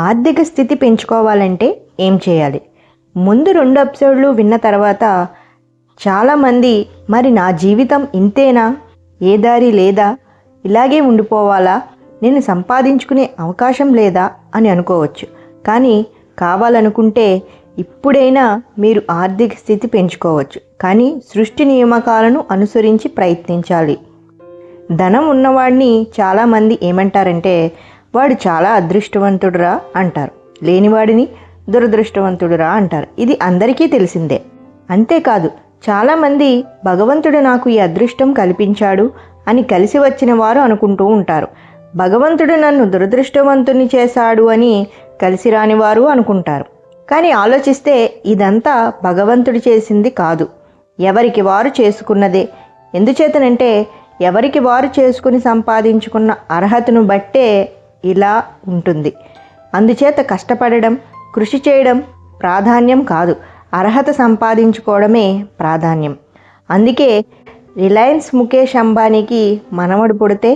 ఆర్థిక స్థితి పెంచుకోవాలంటే ఏం చేయాలి? ముందు 2 ఎపిసోడ్లు విన్న తర్వాత చాలామంది మరి నా జీవితం ఇంతేనా? ఏ దారి లేదా? ఇలాగే ఉండిపోవాలా? నేను సంపాదించుకునే అవకాశం లేదా అని అనుకోవచ్చు. కానీ కావాలనుకుంటే ఇప్పుడైనా మీరు ఆర్థిక స్థితి పెంచుకోవచ్చు. కానీ సృష్టి నియామకాలను అనుసరించి ప్రయత్నించాలి. ధనం ఉన్నవాడిని చాలామంది ఏమంటారంటే వాడు చాలా అదృష్టవంతుడురా అంటారు. లేనివాడిని దురదృష్టవంతుడురా అంటారు. ఇది అందరికీ తెలిసిందే. అంతేకాదు చాలామంది భగవంతుడు నాకు ఈ అదృష్టం కల్పించాడు అని కలిసి వచ్చిన వారు అనుకుంటూ ఉంటారు. భగవంతుడు నన్ను దురదృష్టవంతుని చేశాడు అని కలిసి రాని వారు అనుకుంటారు. కానీ ఆలోచిస్తే ఇదంతా భగవంతుడు చేసింది కాదు, ఎవరికి వారు చేసుకున్నదే. ఎందుచేతనంటే ఎవరికి వారు చేసుకుని సంపాదించుకున్న అర్హతను బట్టే ఇలా ఉంటుంది. అందుచేత కష్టపడడం, కృషి చేయడం ప్రాధాన్యం కాదు, అర్హత సంపాదించుకోవడమే ప్రాధాన్యం. అందుకే రిలయన్స్ ముఖేష్ అంబానీకి మనవడు పుడితే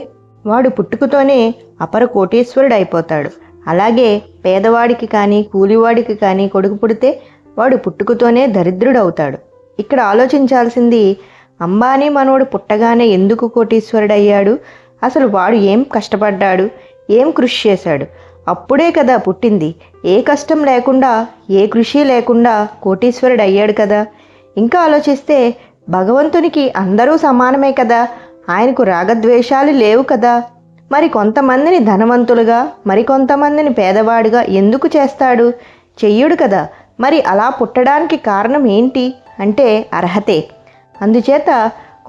వాడు పుట్టుకతోనే అపర కోటీశ్వరుడు అయిపోతాడు. అలాగే పేదవాడికి కానీ కూలివాడికి కానీ కొడుకు పుడితే వాడు పుట్టుకతోనే దరిద్రుడవుతాడు. ఇక్కడ ఆలోచించాల్సింది అంబానీ మనవడు పుట్టగానే ఎందుకు కోటీశ్వరుడయ్యాడు? అసలు వాడు ఏం కష్టపడ్డాడు, ఏం కృషి చేశాడు? అప్పుడే కదా పుట్టింది. ఏ కష్టం లేకుండా, ఏ కృషి లేకుండా కోటీశ్వరుడు అయ్యాడు కదా. ఇంకా ఆలోచిస్తే భగవంతునికి అందరూ సమానమే కదా, ఆయనకు రాగద్వేషాలు లేవు కదా. మరి కొంతమందిని ధనవంతులుగా, మరికొంతమందిని పేదవాడుగా ఎందుకు చేస్తాడు? చెయ్యడు కదా. మరి అలా పుట్టడానికి కారణం ఏంటి అంటే అర్హతే. అందుచేత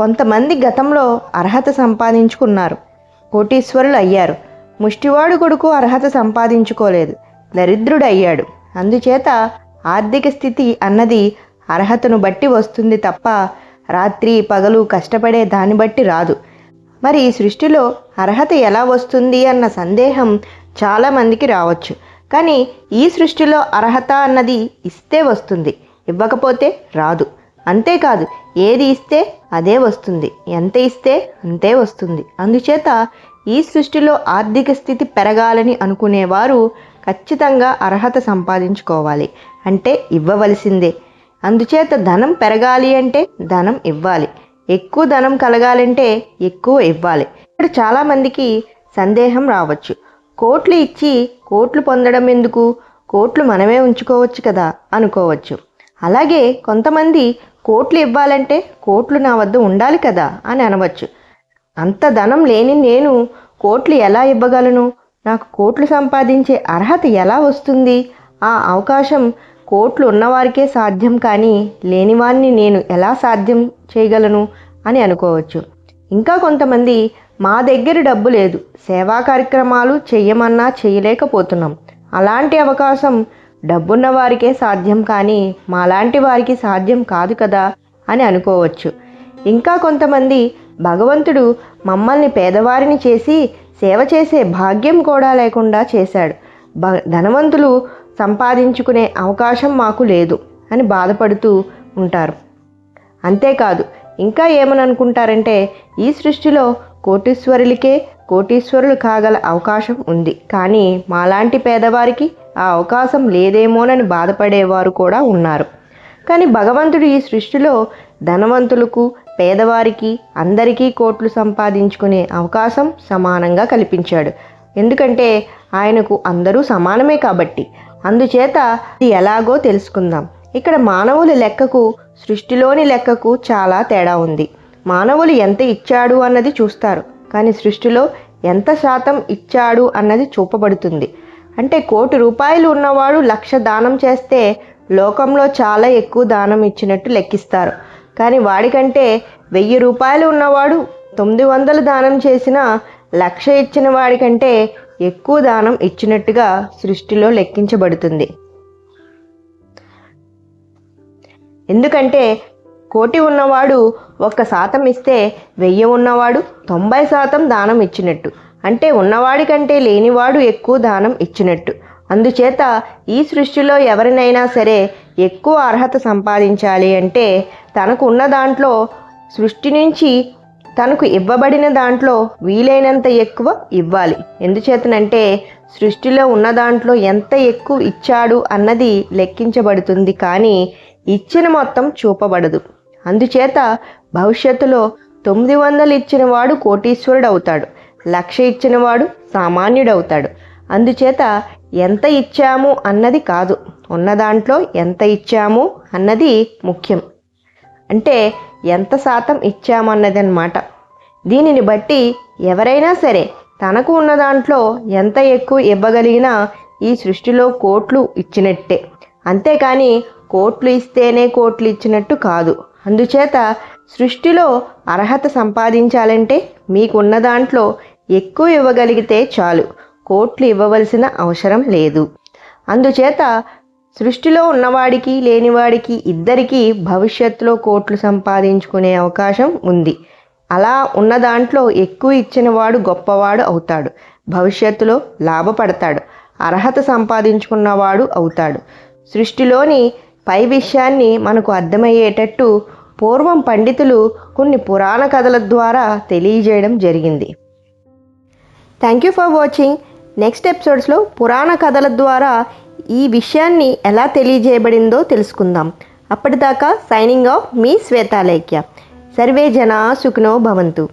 కొంతమంది గతంలో అర్హత సంపాదించుకున్నారు, కోటీశ్వరులు అయ్యారు. ముష్టివాడు కొడుకు అర్హత సంపాదించుకోలేదు, దరిద్రుడు అయ్యాడు. అందుచేత ఆర్థిక స్థితి అన్నది అర్హతను బట్టి వస్తుంది తప్ప రాత్రి పగలు కష్టపడే దాన్ని బట్టి రాదు. మరి ఈ సృష్టిలో అర్హత ఎలా వస్తుంది అన్న సందేహం చాలామందికి రావచ్చు. కానీ ఈ సృష్టిలో అర్హత అన్నది ఇస్తే వస్తుంది, ఇవ్వకపోతే రాదు. అంతేకాదు ఏది ఇస్తే అదే వస్తుంది, ఎంత ఇస్తే అంతే వస్తుంది. అందుచేత ఈ సృష్టిలో ఆర్థిక స్థితి పెరగాలని అనుకునేవారు ఖచ్చితంగా అర్హత సంపాదించుకోవాలి, అంటే ఇవ్వవలసిందే. అందుచేత ధనం పెరగాలి అంటే ధనం ఇవ్వాలి, ఎక్కువ ధనం కలగాలంటే ఎక్కువ ఇవ్వాలి. ఇక్కడ చాలామందికి సందేహం రావచ్చు, కోట్లు ఇచ్చి కోట్లు పొందడం ఎందుకు, కోట్లు మనమే ఉంచుకోవచ్చు కదా అనుకోవచ్చు. అలాగే కొంతమంది కోట్లు ఇవ్వాలంటే కోట్లు నా వద్ద ఉండాలి కదా అని అనవచ్చు. అంత ధనం లేని నేను కోట్లు ఎలా ఇవ్వగలను? నాకు కోట్లు సంపాదించే అర్హత ఎలా వస్తుంది? ఆ అవకాశం కోట్లు ఉన్నవారికే సాధ్యం, కానీ లేనివారిని నేను ఎలా సాధ్యం చేయగలను అని అనుకోవచ్చు. ఇంకా కొంతమంది మా దగ్గర డబ్బు లేదు, సేవా కార్యక్రమాలు చెయ్యమన్నా చేయలేకపోతున్నాం, అలాంటి అవకాశం డబ్బున్న వారికే సాధ్యం, కానీ మాలాంటి వారికి సాధ్యం కాదు కదా అని అనుకోవచ్చు. ఇంకా కొంతమంది భగవంతుడు మమ్మల్ని పేదవారిని చేసి సేవ చేసే భాగ్యం కూడా లేకుండా చేశాడు, ధనవంతులు సంపాదించుకునే అవకాశం మాకు లేదు అని బాధపడుతూ ఉంటారు. అంతేకాదు ఇంకా ఏమని అనుకుంటారంటే ఈ సృష్టిలో కోటీశ్వరులకే కోటీశ్వరులు కాగల అవకాశం ఉంది, కానీ మాలాంటి పేదవారికి ఆ అవకాశం లేదేమోనని బాధపడేవారు కూడా ఉన్నారు. కానీ భగవంతుడు ఈ సృష్టిలో ధనవంతులకు పేదవారికి అందరికీ కోట్లు సంపాదించుకునే అవకాశం సమానంగా కల్పించాడు. ఎందుకంటే ఆయనకు అందరూ సమానమే కాబట్టి. అందుచేత ఇది ఎలాగో తెలుసుకుందాం. ఇక్కడ మానవుల లెక్కకు సృష్టిలోని లెక్కకు చాలా తేడా ఉంది. మానవులు ఎంత ఇచ్చాడు అన్నది చూస్తారు, కానీ సృష్టిలో ఎంత శాతం ఇచ్చాడు అన్నది చూపబడుతుంది. అంటే 1 కోటి రూపాయలు ఉన్నవాడు 1,00,000 దానం చేస్తే లోకంలో చాలా ఎక్కువ దానం ఇచ్చినట్టు లెక్కిస్తారు. కానీ వాడికంటే 1,000 రూపాయలు ఉన్నవాడు 900 దానం చేసినా 1,00,000 ఇచ్చిన వాడికంటే ఎక్కువ దానం ఇచ్చినట్టుగా సృష్టిలో లెక్కించబడుతుంది. ఎందుకంటే 1 కోటి ఉన్నవాడు 1% ఇస్తే 1000 ఉన్నవాడు 90% దానం ఇచ్చినట్టు, అంటే ఉన్నవాడి కంటే లేనివాడు ఎక్కువ దానం ఇచ్చినట్టు. అందుచేత ఈ సృష్టిలో ఎవరినైనా సరే ఎక్కువ అర్హత సంపాదించాలి అంటే తనకు ఉన్న దాంట్లో సృష్టి నుంచి తనకు ఇవ్వబడిన దాంట్లో వీలైనంత ఎక్కువ ఇవ్వాలి. ఎందుచేతనంటే సృష్టిలో ఉన్న దాంట్లో ఎంత ఎక్కువ ఇచ్చాడు అన్నది లెక్కించబడుతుంది, కానీ ఇచ్చిన మొత్తం చూపబడదు. అందుచేత భవిష్యత్తులో 900 ఇచ్చినవాడు కోటీశ్వరుడు అవుతాడు, 1,00,000 ఇచ్చినవాడు సామాన్యుడవుతాడు. అందుచేత ఎంత ఇచ్చాము అన్నది కాదు, ఉన్న దాంట్లో ఎంత ఇచ్చాము అన్నది ముఖ్యం. అంటే ఎంత శాతం ఇచ్చామన్నది అన్నమాట. దీనిని బట్టి ఎవరైనా సరే తనకు ఉన్న దాంట్లో ఎంత ఎక్కువ ఇవ్వగలిగినా ఈ సృష్టిలో కోట్లు ఇచ్చినట్టే. అంతేకాని కోట్లు ఇస్తేనే కోట్లు ఇచ్చినట్టు కాదు. అందుచేత సృష్టిలో అర్హత సంపాదించాలంటే మీకున్న దాంట్లో ఎక్కువ ఇవ్వగలిగితే చాలు, కోట్లు ఇవ్వవలసిన అవసరం లేదు. అందుచేత సృష్టిలో ఉన్నవాడికి లేనివాడికి ఇద్దరికీ భవిష్యత్తులో కోట్లు సంపాదించుకునే అవకాశం ఉంది. అలా ఉన్న దాంట్లో ఎక్కువ ఇచ్చిన వాడు గొప్పవాడు అవుతాడు, భవిష్యత్తులో లాభపడతాడు, అర్హత సంపాదించుకున్నవాడు అవుతాడు. సృష్టిలోని పై విషయాన్ని మనకు అర్థమయ్యేటట్టు పూర్వం పండితులు కొన్ని పురాణ కథల ద్వారా తెలియజేయడం జరిగింది. Thank you for watching. Next ఎపిసోడ్స్లో పురాణ కథల ద్వారా ఈ విషయాన్ని ఎలా తెలియజేయబడిందో తెలుసుకుందాం. అప్పటిదాకా సైనింగ్ ఆఫ్ మీ శ్వేతాలేఖ్య. సర్వే జనా సుఖినో భవంతు.